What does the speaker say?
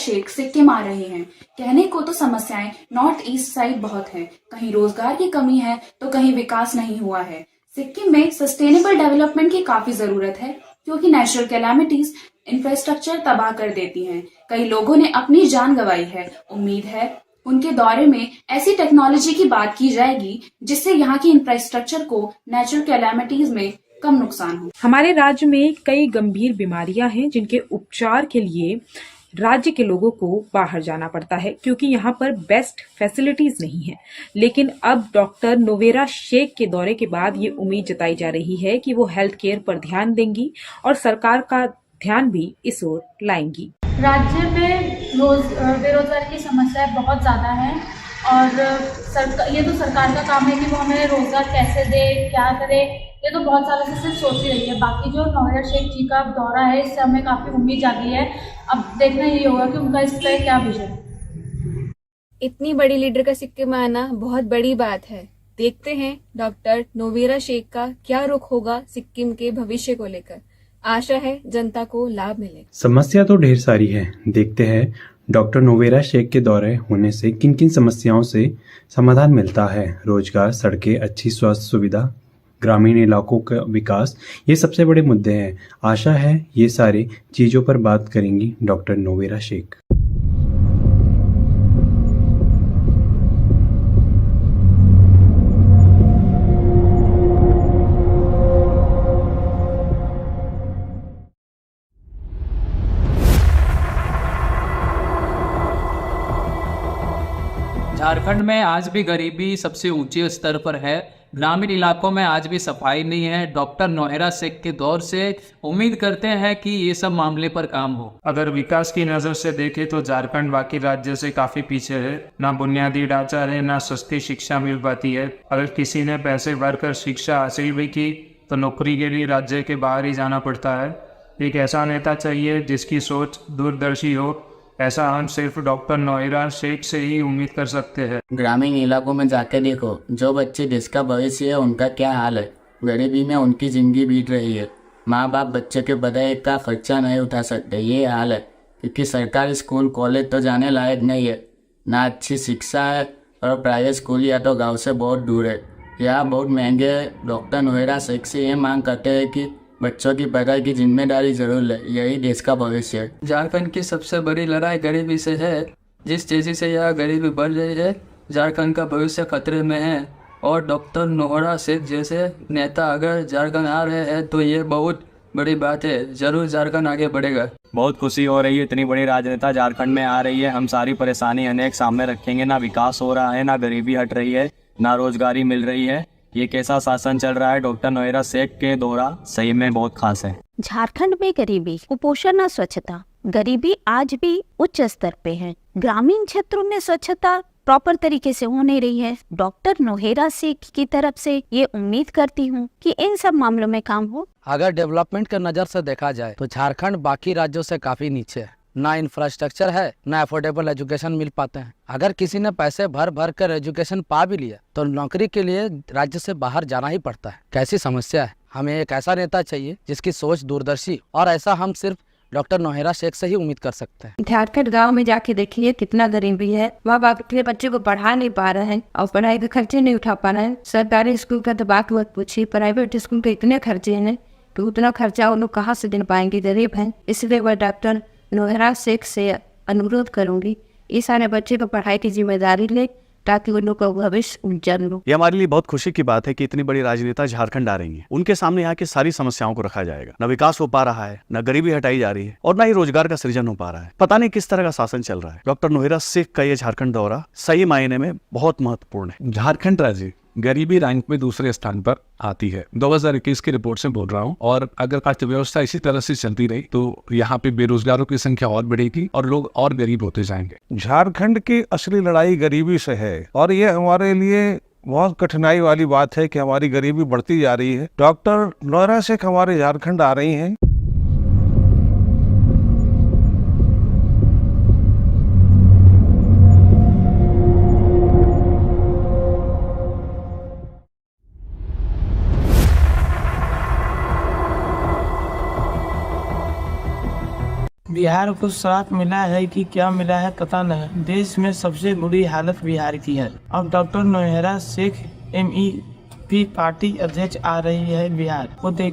शेख सिक्किम आ रहे हैं। कहने को तो समस्याएं नॉर्थ ईस्ट साइड बहुत हैं, कहीं रोजगार की कमी है तो कहीं विकास नहीं हुआ है। सिक्किम में सस्टेनेबल डेवलपमेंट की काफी जरूरत है, क्योंकि नेचुरल कैलामिटीज इंफ्रास्ट्रक्चर तबाह कर देती हैं। कई लोगों ने अपनी जान गंवाई है। उम्मीद है उनके दौरे में ऐसी टेक्नोलॉजी की बात की जाएगी जिससे यहाँ की इंफ्रास्ट्रक्चर को नेचुरल कैलामिटीज में कम नुकसान हो। हमारे राज्य में कई गंभीर बीमारियां हैं जिनके उपचार के लिए राज्य के लोगों को बाहर जाना पड़ता है, क्योंकि यहाँ पर बेस्ट फैसिलिटीज नहीं है। लेकिन अब डॉक्टर नोवेरा शेख के दौरे के बाद ये उम्मीद जताई जा रही है कि वो हेल्थ केयर पर ध्यान देंगी और सरकार का ध्यान भी इस ओर लाएंगी। राज्य में बेरोजगारी की समस्याएं बहुत ज़्यादा है और ये तो सरकार का काम है कि वो हमें रोजगार कैसे दे, क्या करे, ये तो बहुत सालों से सिर्फ सोच ही रही है। बाकी जो नोवेरा शेख जी का दौरा है, इससे हमें काफ़ी उम्मीद जागी है। अब देखना यही होगा कि उनका इस पर क्या विजन। इतनी बड़ी लीडर का सिक्किम में आना बहुत बड़ी बात है। देखते हैं डॉक्टर नोवेरा शेख का क्या रुख होगा सिक्किम के भविष्य को लेकर। आशा है जनता को लाभ मिले। समस्या तो ढेर सारी है, देखते हैं डॉक्टर नोवेरा शेख के दौरे होने से किन किन समस्याओं से समाधान मिलता है। रोजगार, सड़कें, अच्छी स्वास्थ्य सुविधा, ग्रामीण इलाकों का विकास, ये सबसे बड़े मुद्दे हैं। आशा है ये सारी चीजों पर बात करेंगी डॉक्टर नोवेरा शेख। झारखंड में आज भी गरीबी सबसे ऊंचे स्तर पर है। ग्रामीण इलाकों में आज भी सफाई नहीं है। डॉक्टर नोवेरा शेख के दौर से उम्मीद करते हैं कि ये सब मामले पर काम हो। अगर विकास की नज़र से देखें तो झारखंड बाकी राज्य से काफ़ी पीछे है। ना बुनियादी ढांचा है, ना सस्ती शिक्षा मिल पाती है। अगर किसी ने पैसे भरकर शिक्षा हासिल भी की तो नौकरी के लिए राज्य के बाहर ही जाना पड़ता है। एक ऐसा नेता चाहिए जिसकी सोच दूरदर्शी हो। ऐसा हम सिर्फ डॉक्टर नोवेरा शेख से ही उम्मीद कर सकते हैं। ग्रामीण इलाकों में जाके देखो, जो बच्चे जिसका भविष्य है उनका क्या हाल है। गरीबी में उनकी जिंदगी बीत रही है। माँ बाप बच्चे के पढ़ाई का खर्चा नहीं उठा सकते, ये हाल है। क्योंकि सरकारी स्कूल कॉलेज तो जाने लायक नहीं है, ना अच्छी शिक्षा है, और प्राइवेट स्कूल या तो गाँव से बहुत दूर है, यहाँ बहुत महंगे है। डॉक्टर नोवेरा शेख से ये मांग करते हैं कि बच्चों की पढ़ाई की जिम्मेदारी जरूर ले, यही देश का भविष्य है। झारखंड की सबसे बड़ी लड़ाई गरीबी से है। जिस तेजी से यह गरीबी बढ़ रही है, झारखंड का भविष्य खतरे में है। और डॉक्टर नोवेरा शेख जैसे नेता अगर झारखंड आ रहे हैं तो ये बहुत बड़ी बात है। जरूर झारखंड आगे बढ़ेगा। बहुत खुशी हो रही है, इतनी बड़ी राजनेता झारखंड में आ रही है। हम सारी परेशानी अनेक सामने रखेंगे। ना विकास हो रहा है, ना गरीबी हट रही है, ना रोजगारी मिल रही है। ये कैसा शासन चल रहा है। डॉक्टर नोवेरा शेख के दौरा सही में बहुत खास है। झारखंड में गरीबी, कुपोषण और स्वच्छता, गरीबी आज भी उच्च स्तर पे है। ग्रामीण क्षेत्रों में स्वच्छता प्रॉपर तरीके से हो नहीं रही है। डॉक्टर नोवेरा शेख की तरफ से ये उम्मीद करती हूँ कि इन सब मामलों में काम हो। अगर डेवलपमेंट के नजर से देखा जाए तो झारखंड बाकी राज्यों से काफी नीचे है। ना इंफ्रास्ट्रक्चर है, ना अफोर्डेबल एजुकेशन मिल पाते हैं। अगर किसी ने पैसे भर भर कर एजुकेशन पा भी लिया तो नौकरी के लिए राज्य से बाहर जाना ही पड़ता है। कैसी समस्या है। हमें एक ऐसा नेता चाहिए जिसकी सोच दूरदर्शी, और ऐसा हम सिर्फ डॉक्टर नोवेरा शेख से ही उम्मीद कर सकते हैं। झारखंड गांव में जाके देखिए कितना गरीबी है। माँ बाप अपने बच्चे को पढ़ा नहीं पा रहे हैं और पढ़ाई के खर्चे नहीं उठा पा रहे हैं। सरकारी स्कूल का तो बात मत पूछिए, प्राइवेट स्कूल के इतने खर्चे हैं कि उतना खर्चा उन लोग कहाँ से दे पाएंगे, गरीब हैं। इसलिए वह डॉक्टर नोवेरा शेख से अनुरोध करूंगी इस सारे बच्चे को पढ़ाई की जिम्मेदारी ले, ताकि उन लोग का भविष्य उज्जवल हो। ये हमारे लिए बहुत खुशी की बात है कि इतनी बड़ी राजनेता झारखंड आ रही हैं। उनके सामने यहाँ की सारी समस्याओं को रखा जाएगा। न विकास हो पा रहा है, न गरीबी हटाई जा रही है, और न ही रोजगार का सृजन हो पा रहा है। पता नहीं किस तरह का शासन चल रहा है। डॉक्टर नोवेरा शेख का ये झारखंड दौरा सही मायने में बहुत महत्वपूर्ण है। झारखंड राज्य गरीबी रैंक में दूसरे स्थान पर आती है। 2021 की रिपोर्ट से बोल रहा हूँ। और अगर अर्थव्यवस्था इसी तरह से चलती रही तो यहाँ पे बेरोजगारों की संख्या और बढ़ेगी और लोग और गरीब होते जाएंगे। झारखंड की असली लड़ाई गरीबी से है, और ये हमारे लिए बहुत कठिनाई वाली बात है कि हमारी गरीबी बढ़ती जा रही है। डॉक्टर नोवेरा शेख हमारे झारखंड आ रही हैं। बिहार को श्राप मिला है कि क्या मिला है पता नहीं। देश में सबसे बुरी हालत बिहार की है। अब doctor Nowhera Shaikh MEP party अध्यक्ष आ रही है बिहार, वो देख